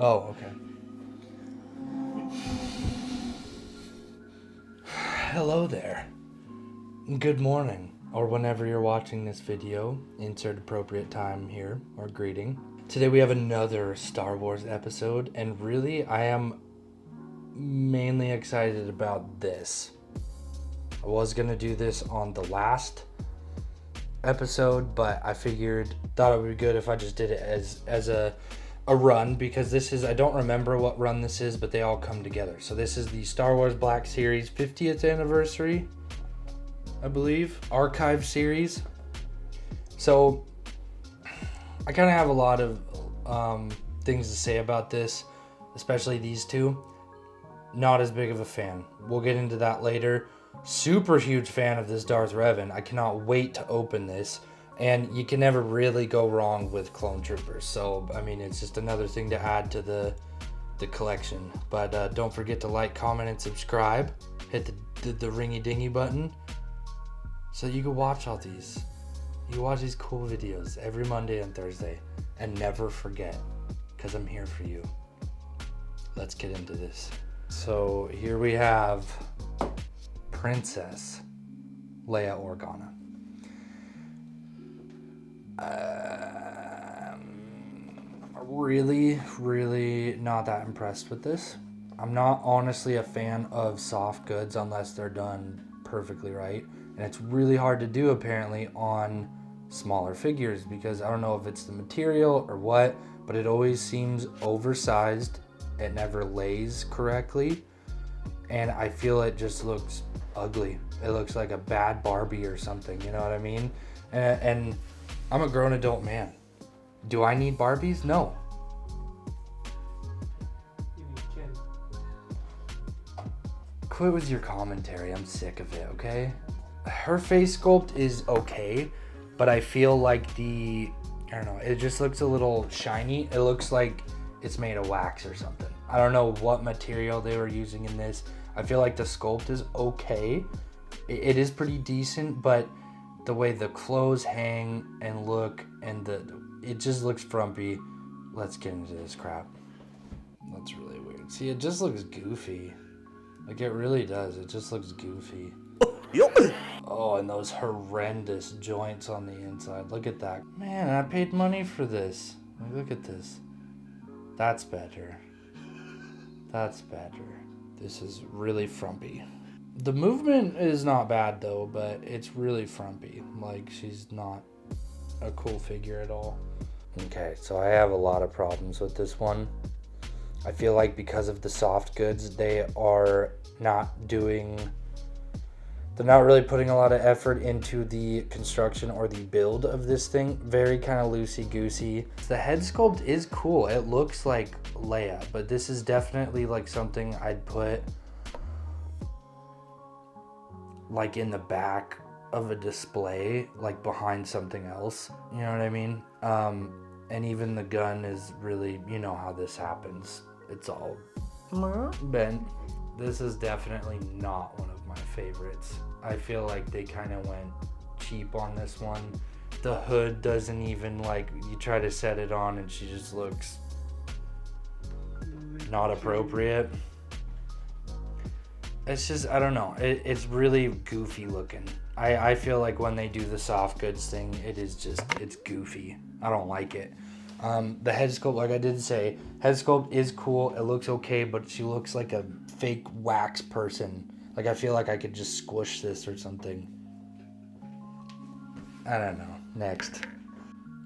Oh, okay. Hello there. Good morning, or whenever you're watching this video, insert appropriate time here, or greeting. Today we have another Star Wars episode, and really I am mainly excited about this. I was gonna do this on the last episode, but I thought it would be good if I just did it as a run, because this is, I don't remember what run this is, but they all come together. So this is the Star Wars Black Series 50th anniversary, I believe, archive series. So I kind of have a lot of things to say about this, especially these two. Not as big of a fan. We'll get into that later. Super huge fan of this Darth Revan. I cannot wait to open this. And you can never really go wrong with Clone Troopers. So, I mean, it's just another thing to add to the collection. But don't forget to like, comment, and subscribe. Hit the ringy-dingy button so you can watch all these. You can watch these cool videos every Monday and Thursday. And never forget, because I'm here for you. Let's get into this. So, here we have Princess Leia Organa. Really not that impressed with this. I'm not honestly a fan of soft goods unless they're done perfectly right. And it's really hard to do apparently on smaller figures, because I don't know if it's the material or what, but it always seems oversized. It never lays correctly. And I feel it just looks ugly. It looks like a bad Barbie or something, you know what I mean? And I'm a grown adult man. Do I need Barbies? No. You need Ken. Quit with your commentary. I'm sick of it, okay? Her face sculpt is okay, but I feel like I don't know, it just looks a little shiny. It looks like it's made of wax or something. I don't know what material they were using in this. I feel like the sculpt is okay. It is pretty decent, but the way the clothes hang and look and it just looks frumpy. Let's get into this crap. That's really weird. See, it just looks goofy. Like, it really does. It just looks goofy. Oh, and those horrendous joints on the inside. Look at that. Man, I paid money for this. Like, look at this. That's better. That's better. This is really frumpy. The movement is not bad though, but it's really frumpy. Like, she's not a cool figure at all. Okay, so I have a lot of problems with this one. I feel like because of the soft goods, they're not really putting a lot of effort into the construction or the build of this thing. Very kind of loosey-goosey. The head sculpt is cool. It looks like Leia, but this is definitely like something I'd put like in the back of a display, like behind something else. You know what I mean? And even the gun is really, you know how this happens. It's all bent. This is definitely not one of my favorites. I feel like they kind of went cheap on this one. The hood doesn't even, like, you try to set it on and she just looks not appropriate. It's just, I don't know. It's really goofy looking. I feel like when they do the soft goods thing, it's goofy. I don't like it. The head sculpt, like I did say, head sculpt is cool. It looks okay, but she looks like a fake wax person. Like, I feel like I could just squish this or something. I don't know. Next.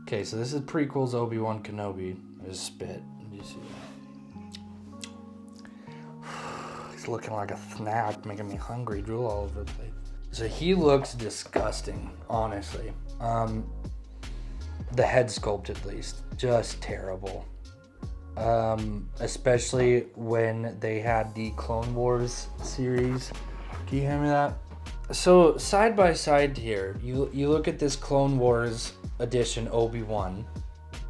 Okay, so this is prequels Obi-Wan Kenobi. There's spit. Did you see that? He's looking like a snack, making me hungry, drool all over the place. So he looks disgusting, honestly. The head sculpt, at least, just terrible. Especially when they had the Clone Wars series. Can you hear me that? So side by side here, you look at this Clone Wars edition Obi-Wan.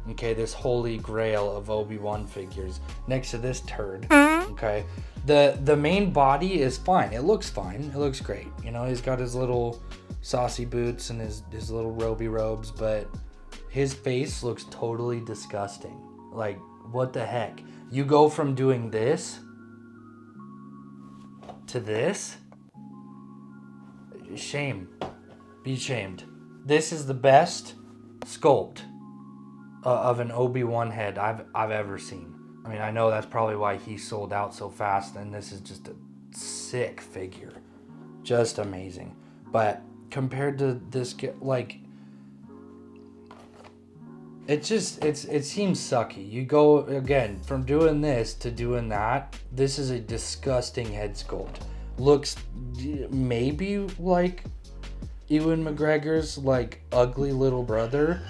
Okay, this holy grail of Obi-Wan figures next to this turd. Okay, the main body is fine. It looks fine. It looks great. You know, he's got his little saucy boots and his little roby robes, but his face looks totally disgusting. Like, what the heck? You go from doing this to this. Shame. Be shamed. This is the best sculpt of an Obi-Wan head I've ever seen. I mean, I know that's probably why he sold out so fast, and this is just a sick figure. Just amazing. But compared to this, like, it seems sucky. You go, again, from doing this to doing that. This is a disgusting head sculpt. Looks maybe like Ewan McGregor's, like, ugly little brother.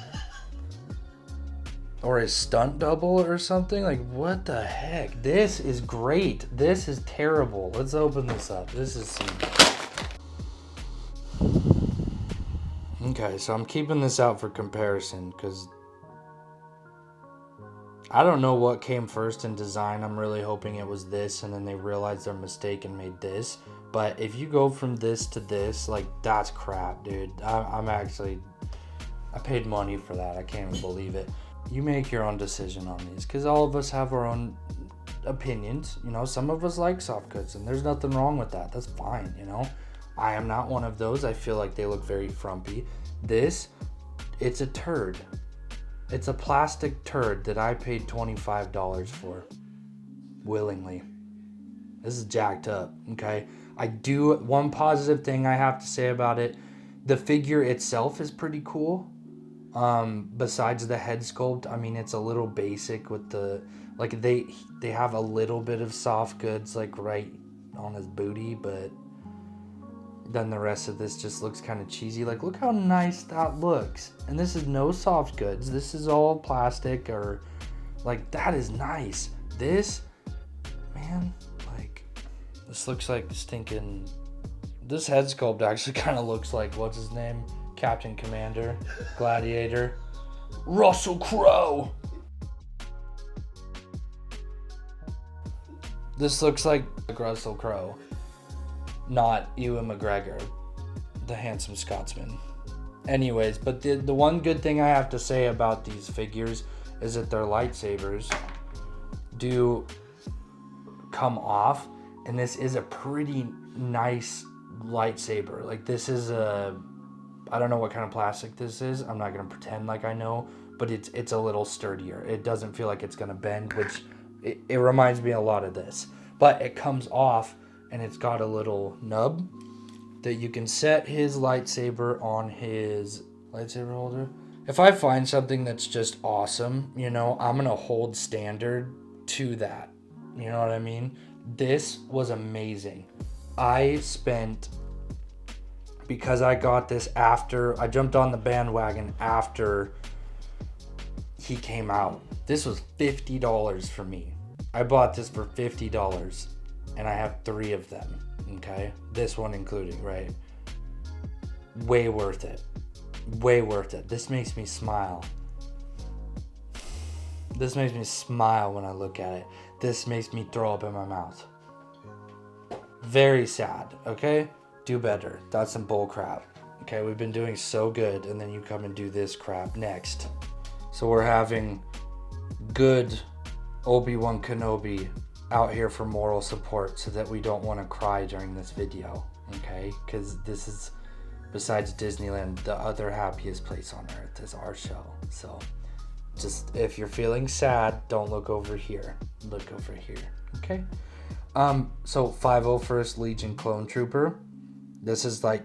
Or his stunt double or something. Like, what the heck? This is great. This is terrible. Let's open this up. This is some... Okay, so I'm keeping this out for comparison because I don't know what came first in design. I'm really hoping it was this and then they realized their mistake and made this. But if you go from this to this, like, that's crap, dude. I paid money for that. I can't even believe it. You make your own decision on these because all of us have our own opinions. You know, some of us like soft goods and there's nothing wrong with that. That's fine, you know. I am not one of those. I feel like they look very frumpy. This, it's a turd. It's a plastic turd that I paid $25 for willingly. This is jacked up, okay? One positive thing I have to say about it, the figure itself is pretty cool. Besides the head sculpt, I mean, it's a little basic with the, like, they have a little bit of soft goods, like, right on his booty, but then the rest of this just looks kind of cheesy. Like, look how nice that looks. And this is no soft goods. This is all plastic, or, like, that is nice. This, man, like, this looks like stinking, this head sculpt actually kind of looks like, what's his name? Captain Commander, Gladiator, Russell Crowe. This looks like Russell Crowe, not Ewan McGregor, the handsome Scotsman. Anyways, but the one good thing I have to say about these figures is that their lightsabers do come off, and this is a pretty nice lightsaber. Like, this is I don't know what kind of plastic this is. I'm not going to pretend like I know, but it's a little sturdier. It doesn't feel like it's going to bend, which it reminds me a lot of this. But it comes off, and it's got a little nub that you can set his lightsaber on his lightsaber holder. If I find something that's just awesome, you know, I'm going to hold standard to that. You know what I mean? This was amazing. Because I got this after, I jumped on the bandwagon after he came out. This was $50 for me. I bought this for $50 and I have 3 of them, okay? This one included, right? Way worth it. Way worth it. This makes me smile. This makes me smile when I look at it. This makes me throw up in my mouth. Very sad, okay? Do better. That's some bull crap. Okay, we've been doing so good, and then you come and do this crap next. So we're having good Obi-Wan Kenobi out here for moral support so that we don't want to cry during this video, okay? Because this is, besides Disneyland, the other happiest place on earth is our show. So just, if you're feeling sad, don't look over here. Look over here, okay? So 501st Legion Clone Trooper. This is like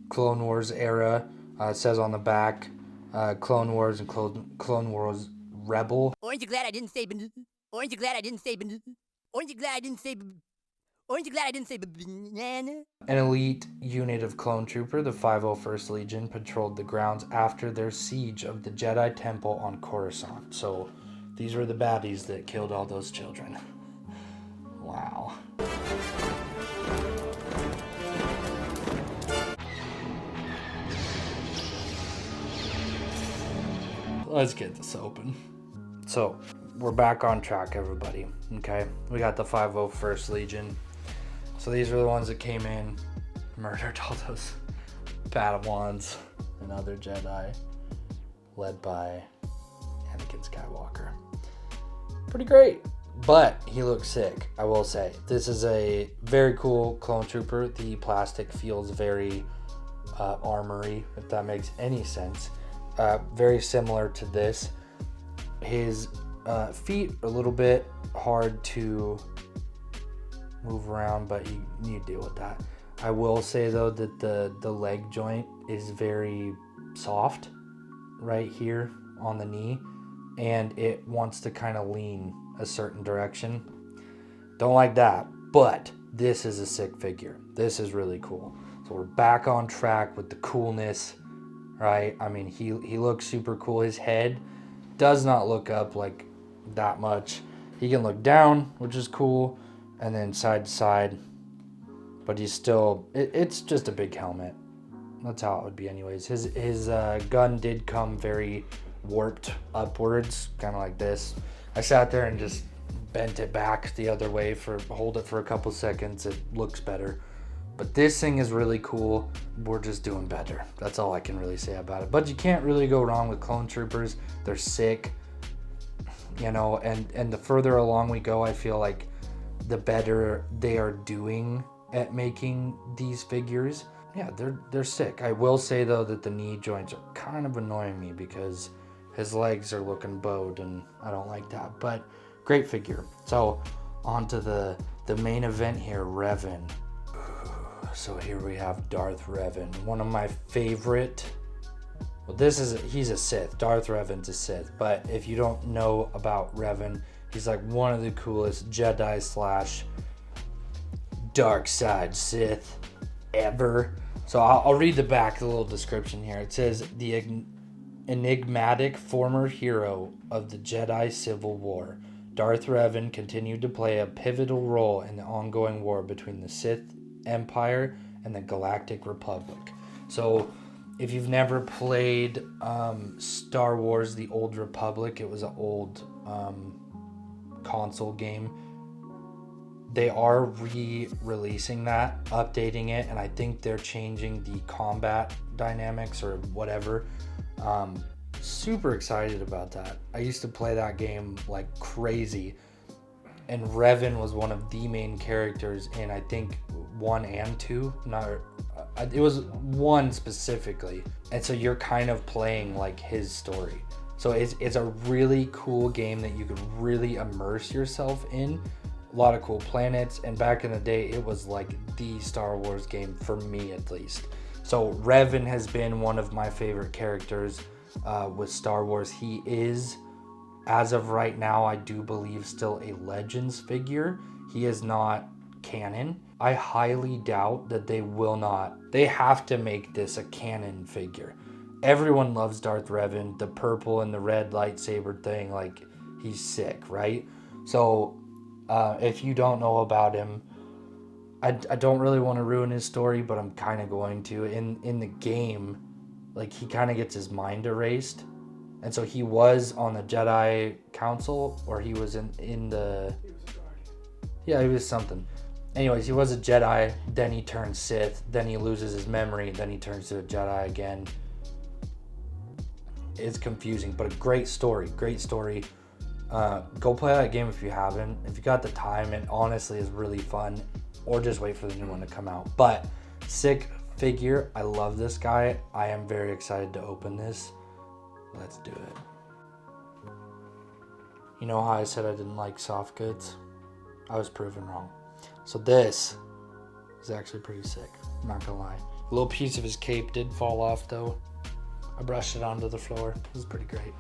Clone Wars era. It says on the back, Clone Wars and Clone Wars Rebel. Orange, you glad I didn't say... Orange, you glad I didn't say... Orange, you glad I didn't say... Orange, you glad I didn't say banana. An elite unit of Clone Trooper, the 501st Legion, patrolled the grounds after their siege of the Jedi Temple on Coruscant. So these were the baddies that killed all those children. Wow. Let's get this open. So, we're back on track, everybody. Okay, we got the 501st Legion. So these are the ones that came in, murdered all those Padawans and other Jedi, led by Anakin Skywalker. Pretty great. But he looks sick, I will say. This is a very cool clone trooper. The plastic feels very armory, if that makes any sense. Very similar to this. His feet are a little bit hard to move around, but you deal with that. I will say though that the leg joint is very soft right here on the knee, and it wants to kind of lean a certain direction. Don't like that, but this is a sick figure. This is really cool. So we're back on track with the coolness, right? I mean, he looks super cool. His head does not look up like that much. He can look down, which is cool, and then side to side, but he's still, it's just a big helmet. That's how it would be anyways. His gun did come very warped upwards, kind of like this. I sat there and just bent it back the other way hold it for a couple seconds. It looks better. But this thing is really cool. We're just doing better. That's all I can really say about it. But you can't really go wrong with clone troopers. They're sick, you know, and the further along we go, I feel like the better they are doing at making these figures. Yeah, they're sick. I will say though that the knee joints are kind of annoying me because his legs are looking bowed and I don't like that. But great figure. So on to the main event here, Revan. So here we have Darth Revan, one of my favorite. Well, he's a Sith. Darth Revan's a Sith. But if you don't know about Revan, he's like one of the coolest Jedi / dark side Sith ever. So I'll read the back, the little description here. It says, the enigmatic former hero of the Jedi Civil War, Darth Revan continued to play a pivotal role in the ongoing war between the Sith Empire and the Galactic Republic. So if you've never played Star Wars The Old Republic, it was an old console game. They are re-releasing that, updating it, and I think they're changing the combat dynamics or whatever. Super excited about that. I used to play that game like crazy, and Revan was one of the main characters in, I think, 1 and 2. It was 1 specifically, and so you're kind of playing like his story. So it's a really cool game that you could really immerse yourself in. A lot of cool planets, and back in the day it was like the Star Wars game for me, at least. So Revan has been one of my favorite characters with Star Wars. He is, as of right now, I do believe still a Legends figure. He is not canon. I highly doubt that they have to make this a canon figure. Everyone loves Darth Revan, the purple and the red lightsaber thing, like he's sick, right? So if you don't know about him, I don't really want to ruin his story, but I'm kind of going to. In the game, like, he kind of gets his mind erased, and so he was on the Jedi Council, or he was in the. He was a guardian. Yeah, he was something. Anyways, he was a Jedi. Then he turns Sith. Then he loses his memory. Then he turns to a Jedi again. It's confusing, but a great story. Great story. Go play that game if you haven't. If you got the time, it honestly is really fun. Or just wait for the new one to come out. But sick figure. I love this guy. I am very excited to open this. Let's do it. You know how I said I didn't like soft goods? I was proven wrong. So this is actually pretty sick. I'm not gonna lie. A little piece of his cape did fall off though. I brushed it onto the floor. It was pretty great.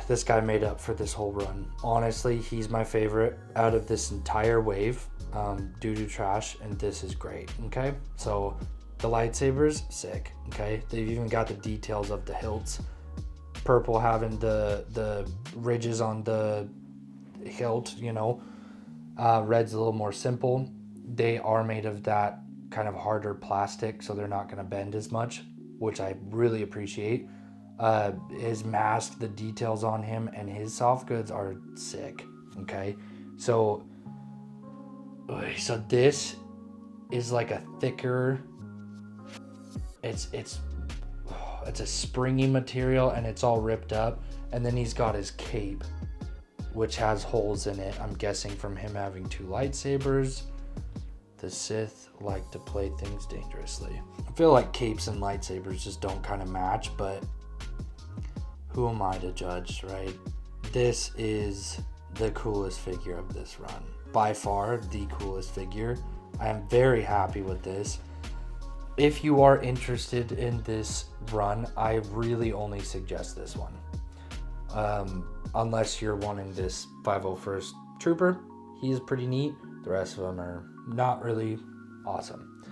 This guy made up for this whole run. Honestly, he's my favorite out of this entire wave. Doo-doo trash, and this is great, okay? So the lightsabers, sick, okay? They've even got the details of the hilts. Purple having the ridges on the hilt, you know. Red's a little more simple. They are made of that kind of harder plastic, so they're not gonna bend as much, which I really appreciate. His mask, the details on him, and his soft goods are sick. Okay, so this is like a thicker. It's a springy material, and it's all ripped up. And then he's got his cape. which has holes in it. I'm guessing from him having 2 lightsabers. The Sith like to play things dangerously. I feel like capes and lightsabers just don't kind of match, but who am I to judge, right? This is the coolest figure of this run. By far the coolest figure. I am very happy with this. If you are interested in this run, I really only suggest this one. Unless you're wanting this 501st Trooper. He is pretty neat. The rest of them are not really awesome.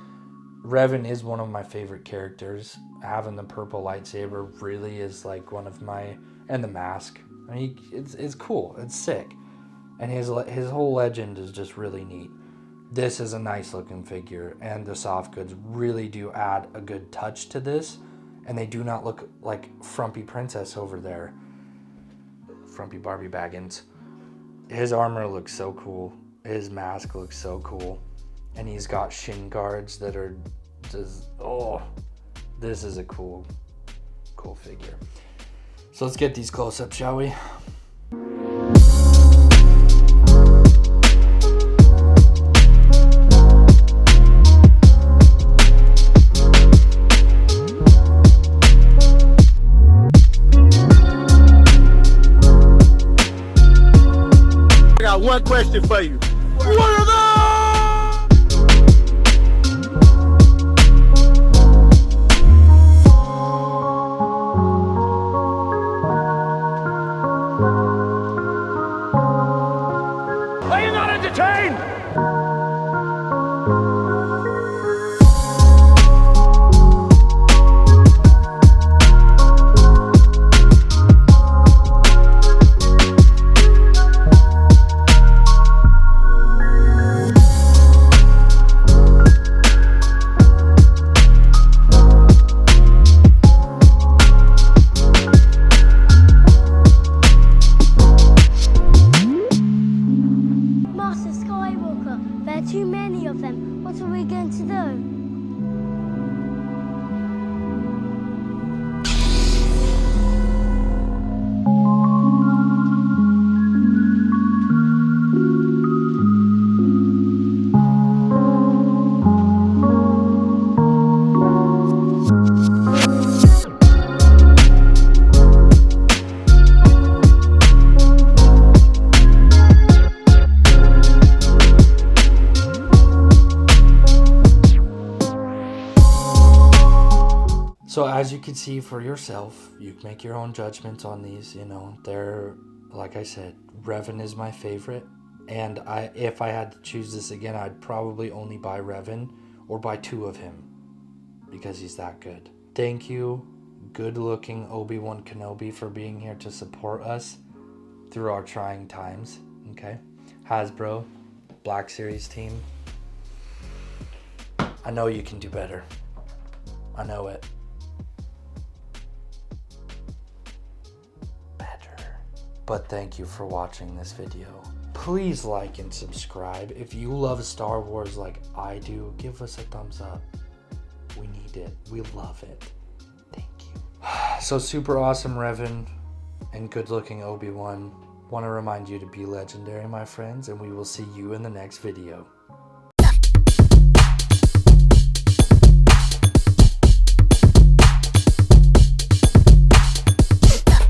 Revan is one of my favorite characters. Having the purple lightsaber really is like one of my, and the mask. I mean, it's cool. It's sick. And his whole legend is just really neat. This is a nice looking figure, and the soft goods really do add a good touch to this, and they do not look like frumpy princess over there. Frumpy Barbie Baggins. His armor looks so cool. His mask looks so cool. And he's got shin guards that are just, oh, this is a cool figure. So let's get these close-ups, shall we? I got one question for you. What are those? Are you not entertained? Master Skywalker, there are too many of them. What are we going to do? So as you can see for yourself, you can make your own judgments on these. You know, they're, like I said, Revan is my favorite. And if I had to choose this again, I'd probably only buy Revan or buy 2 of him because he's that good. Thank you, good looking Obi-Wan Kenobi, for being here to support us through our trying times. Okay. Hasbro, Black Series team. I know you can do better. I know it. But thank you for watching this video. Please like and subscribe. If you love Star Wars like I do, give us a thumbs up. We need it. We love it. Thank you. So super awesome Revan and good looking Obi-Wan. Want to remind you to be legendary, my friends, and we will see you in the next video.